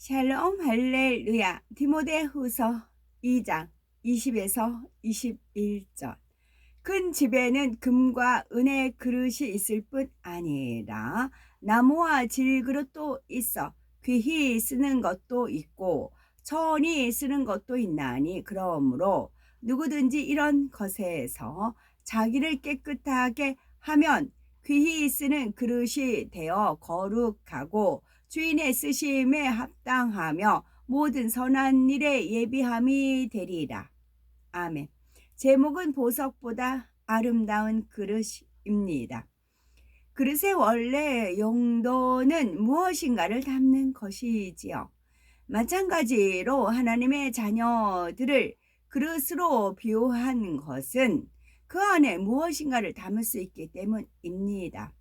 샬롬 할렐루야. 디모데후서 2장 20에서 21절. 큰 집에는 금과 은의 그릇이 있을 뿐 아니라 나무와 질그릇도 있어 귀히 쓰는 것도 있고 천히 쓰는 것도 있나니, 그러므로 누구든지 이런 것에서 자기를 깨끗하게 하면 귀히 쓰는 그릇이 되어 거룩하고 주인의 쓰심에 합당하며 모든 선한 일에 예비함이 되리라. 아멘. 제목은 보석보다 아름다운 그릇입니다. 그릇의 원래 용도는 무엇인가를 담는 것이지요. 마찬가지로 하나님의 자녀들을 그릇으로 비유한 것은 그 안에 무엇인가를 담을 수 있기 때문입니다.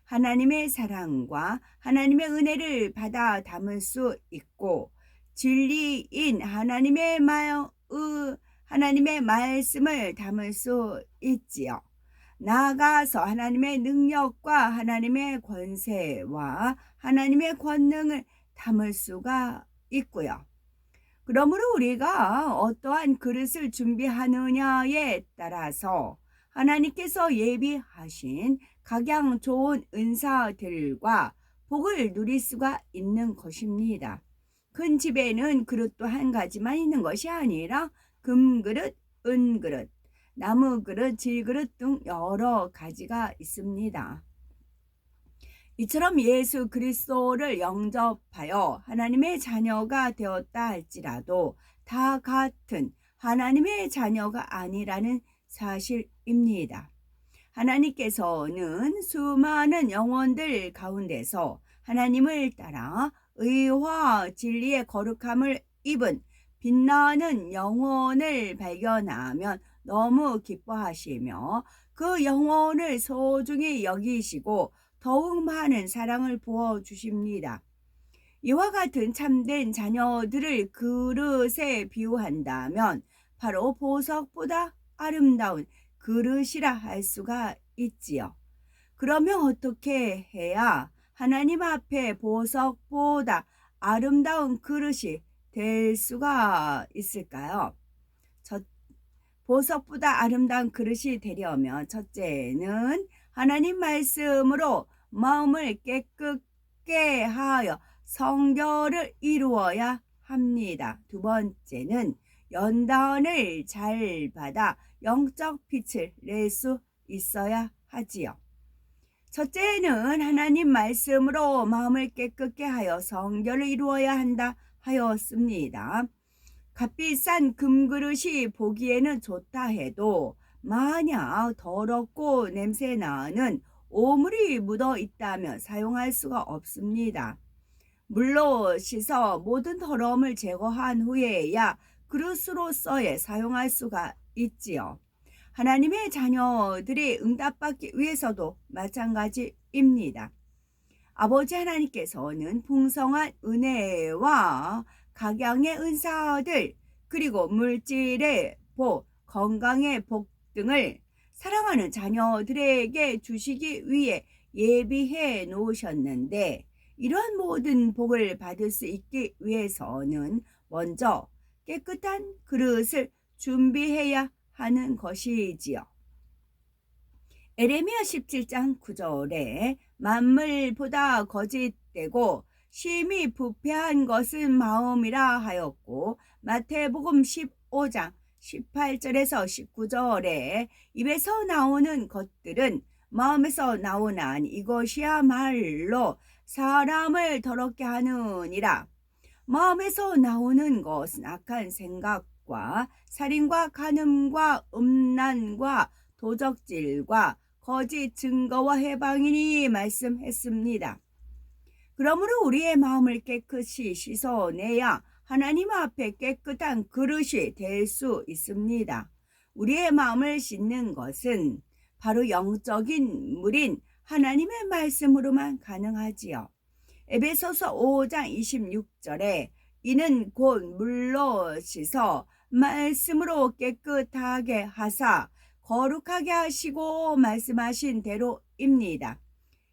하나님의 사랑과 하나님의 은혜를 받아 담을 수 있고, 진리인 하나님의 말씀을 담을 수 있지요. 나아가서 하나님의 능력과 하나님의 권세와 하나님의 권능을 담을 수가 있고요. 그러므로 우리가 어떠한 그릇을 준비하느냐에 따라서 하나님께서 예비하신 각양 좋은 은사들과 복을 누릴 수가 있는 것입니다. 큰 집에는 그릇도 한 가지만 있는 것이 아니라 금그릇, 은그릇, 나무그릇, 질그릇 등 여러 가지가 있습니다. 이처럼 예수 그리스도를 영접하여 하나님의 자녀가 되었다 할지라도 다 같은 하나님의 자녀가 아니라는 사실입니다. 하나님께서는 수많은 영혼들 가운데서 하나님을 따라 의와 진리의 거룩함을 입은 빛나는 영혼을 발견하면 너무 기뻐하시며 그 영혼을 소중히 여기시고 더욱 많은 사랑을 부어주십니다. 이와 같은 참된 자녀들을 그릇에 비유한다면 바로 보석보다 아름다운 그릇이라 할 수가 있지요. 그러면 어떻게 해야 하나님 앞에 보석보다 아름다운 그릇이 될 수가 있을까요? 보석보다 아름다운 그릇이 되려면 첫째는 하나님 말씀으로 마음을 깨끗게 하여 성결을 이루어야 합니다. 두 번째는 연단을 잘 받아 영적 빛을 낼 수 있어야 하지요. 첫째는 하나님 말씀으로 마음을 깨끗게 하여 성결을 이루어야 한다 하였습니다. 값비싼 금그릇이 보기에는 좋다 해도 만약 더럽고 냄새나는 오물이 묻어 있다면 사용할 수가 없습니다. 물로 씻어 모든 더러움을 제거한 후에야 그릇으로서의 사용할 수가 있지요. 하나님의 자녀들이 응답받기 위해서도 마찬가지입니다. 아버지 하나님께서는 풍성한 은혜와 각양의 은사들, 그리고 물질의 복, 건강의 복 등을 사랑하는 자녀들에게 주시기 위해 예비해 놓으셨는데, 이러한 모든 복을 받을 수 있기 위해서는 먼저 깨끗한 그릇을 준비해야 하는 것이지요. 에레미야 17장 9절에 만물보다 거짓되고 심히 부패한 것은 마음이라 하였고, 마태복음 15장 18절에서 19절에 입에서 나오는 것들은 마음에서 나오나니 이것이야말로 사람을 더럽게 하느니라. 마음에서 나오는 것은 악한 생각과 살인과 간음과 음란과 도적질과 거짓 증거와 해방이니 말씀했습니다. 그러므로 우리의 마음을 깨끗이 씻어내야 하나님 앞에 깨끗한 그릇이 될 수 있습니다. 우리의 마음을 씻는 것은 바로 영적인 물인 하나님의 말씀으로만 가능하지요. 에베소서 5장 26절에 이는 곧 물로 씻어 말씀으로 깨끗하게 하사 거룩하게 하시고 말씀하신 대로입니다.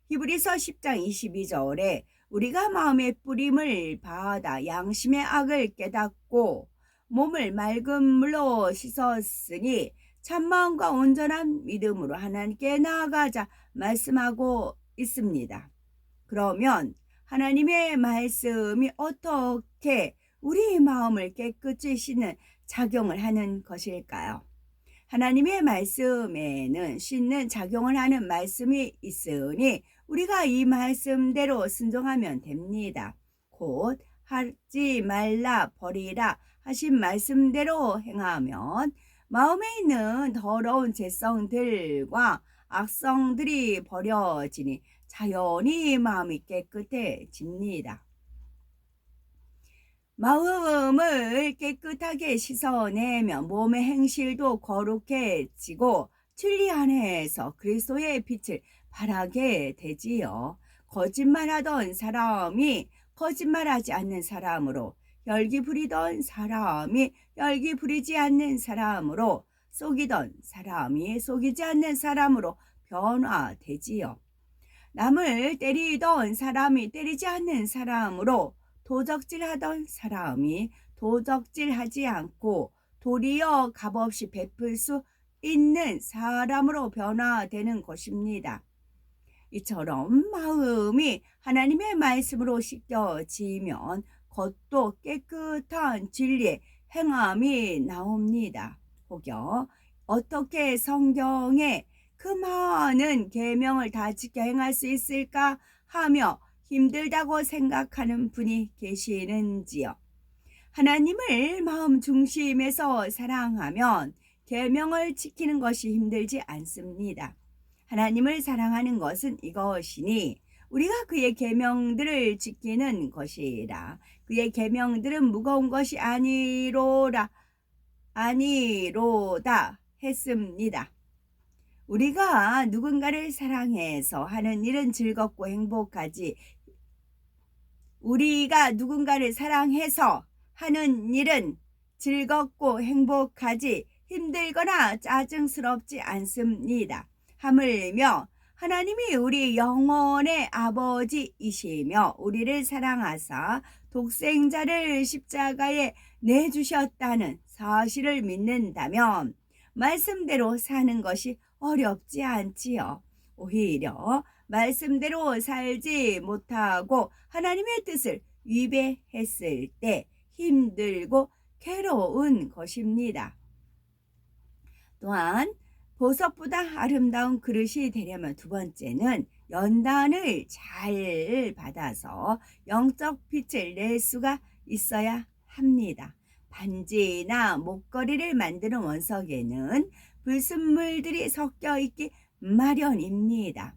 히브리서 10장 22절에 우리가 마음의 뿌림을 받아 양심의 악을 깨닫고 몸을 맑은 물로 씻었으니 참마음과 온전한 믿음으로 하나님께 나아가자 말씀하고 있습니다. 그러면 하나님의 말씀이 어떻게 우리 마음을 깨끗이 씻는 작용을 하는 것일까요? 하나님의 말씀에는 씻는 작용을 하는 말씀이 있으니 우리가 이 말씀대로 순종하면 됩니다. 곧 하지 말라 버리라 하신 말씀대로 행하면 마음에 있는 더러운 죄성들과 악성들이 버려지니 자연히 마음이 깨끗해집니다. 마음을 깨끗하게 씻어내면 몸의 행실도 거룩해지고 진리 안에서 그리스도의 빛을 발하게 되지요. 거짓말하던 사람이 거짓말하지 않는 사람으로, 열기 부리던 사람이 열기 부리지 않는 사람으로, 속이던 사람이 속이지 않는 사람으로 변화되지요. 남을 때리던 사람이 때리지 않는 사람으로, 도적질하던 사람이 도적질하지 않고 도리어 값없이 베풀 수 있는 사람으로 변화되는 것입니다. 이처럼 마음이 하나님의 말씀으로 씻겨지면 겉도 깨끗한 진리의 행함이 나옵니다. 혹여 어떻게 성경에 그 많은 계명을 다 지켜 행할 수 있을까 하며 힘들다고 생각하는 분이 계시는지요. 하나님을 마음 중심에서 사랑하면 계명을 지키는 것이 힘들지 않습니다. 하나님을 사랑하는 것은 이것이니 우리가 그의 계명들을 지키는 것이라. 그의 계명들은 무거운 것이 아니로다 했습니다. 우리가 누군가를 사랑해서 하는 일은 즐겁고 행복하지, 우리가 누군가를 사랑해서 하는 일은 즐겁고 행복하지 힘들거나 짜증스럽지 않습니다. 하물며 하나님이 우리 영혼의 아버지이시며 우리를 사랑하사 독생자를 십자가에 내주셨다는 사실을 믿는다면 말씀대로 사는 것이 어렵지 않지요. 오히려 말씀대로 살지 못하고 하나님의 뜻을 위배했을 때 힘들고 괴로운 것입니다. 또한 보석보다 아름다운 그릇이 되려면 두 번째는 연단을 잘 받아서 영적 빛을 낼 수가 있어야 합니다. 반지나 목걸이를 만드는 원석에는 불순물들이 섞여 있기 마련입니다.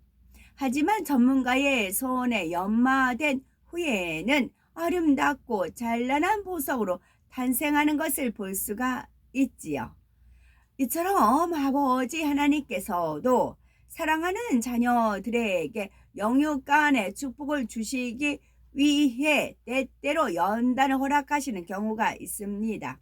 하지만 전문가의 손에 연마된 후에는 아름답고 찬란한 보석으로 탄생하는 것을 볼 수가 있지요. 이처럼 아버지 하나님께서도 사랑하는 자녀들에게 영육간의 축복을 주시기 위해 때때로 연단을 허락하시는 경우가 있습니다.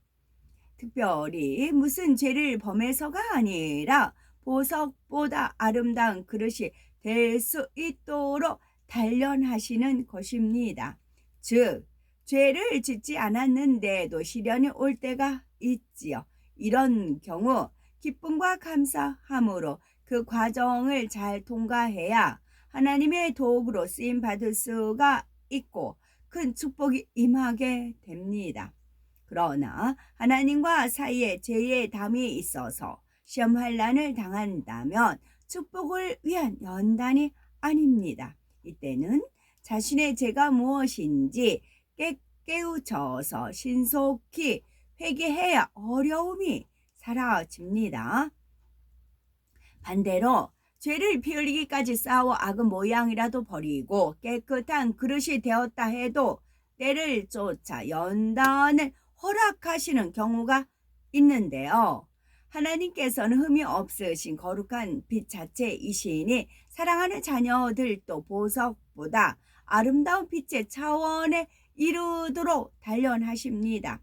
특별히 무슨 죄를 범해서가 아니라 보석보다 아름다운 그릇이 될 수 있도록 단련하시는 것입니다. 즉, 죄를 짓지 않았는데도 시련이 올 때가 있지요. 이런 경우 기쁨과 감사함으로 그 과정을 잘 통과해야 하나님의 도구로 쓰임 받을 수가 있고 큰 축복이 임하게 됩니다. 그러나 하나님과 사이에 죄의 담이 있어서 시험 환난을 당한다면 축복을 위한 연단이 아닙니다. 이때는 자신의 죄가 무엇인지 깨우쳐서 신속히 회개해야 어려움이 사라집니다. 반대로 죄를 피 흘리기까지 싸워 악은 모양이라도 버리고 깨끗한 그릇이 되었다 해도 때를 쫓아 연단을 허락하시는 경우가 있는데요. 하나님께서는 흠이 없으신 거룩한 빛 자체이시니 사랑하는 자녀들도 보석보다 아름다운 빛의 차원에 이르도록 단련하십니다.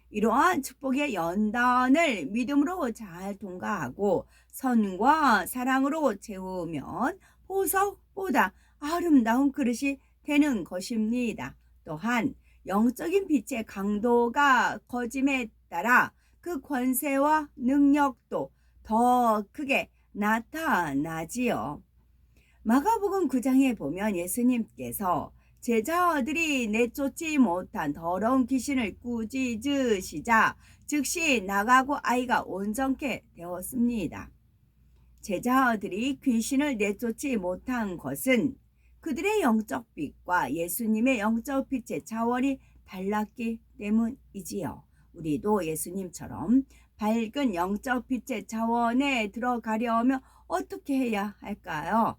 이러한 축복의 연단을 믿음으로 잘 통과하고 선과 사랑으로 채우면 보석보다 아름다운 그릇이 되는 것입니다. 또한 영적인 빛의 강도가 커짐에 따라 그 권세와 능력도 더 크게 나타나지요. 마가복음 9장에 보면 예수님께서 제자들이 내쫓지 못한 더러운 귀신을 꾸짖으시자 즉시 나가고 아이가 온전케 되었습니다. 제자들이 귀신을 내쫓지 못한 것은 그들의 영적 빛과 예수님의 영적 빛의 차원이 달랐기 때문이지요. 우리도 예수님처럼 밝은 영적 빛의 차원에 들어가려면 어떻게 해야 할까요?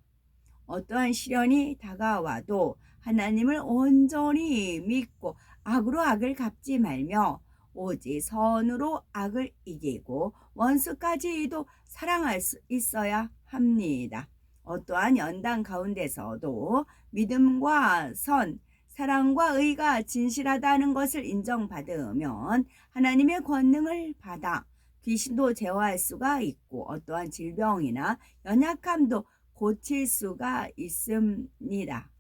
어떠한 시련이 다가와도 하나님을 온전히 믿고 악으로 악을 갚지 말며 오직 선으로 악을 이기고 원수까지도 사랑할 수 있어야 합니다. 어떠한 연단 가운데서도 믿음과 선, 사랑과 의가 진실하다는 것을 인정받으면 하나님의 권능을 받아 귀신도 제어할 수가 있고 어떠한 질병이나 연약함도 고칠 수가 있습니다.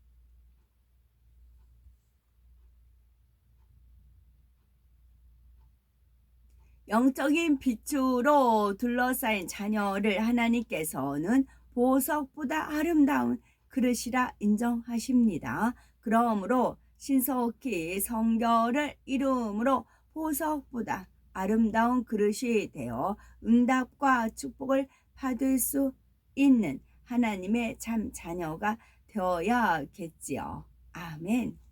영적인 빛으로 둘러싸인 자녀를 하나님께서는 보석보다 아름다운 그릇이라 인정하십니다. 그러므로 신속히 성결을 이루므로 보석보다 아름다운 그릇이 되어 응답과 축복을 받을 수 있는 하나님의 참 자녀가 되어야겠지요. 아멘.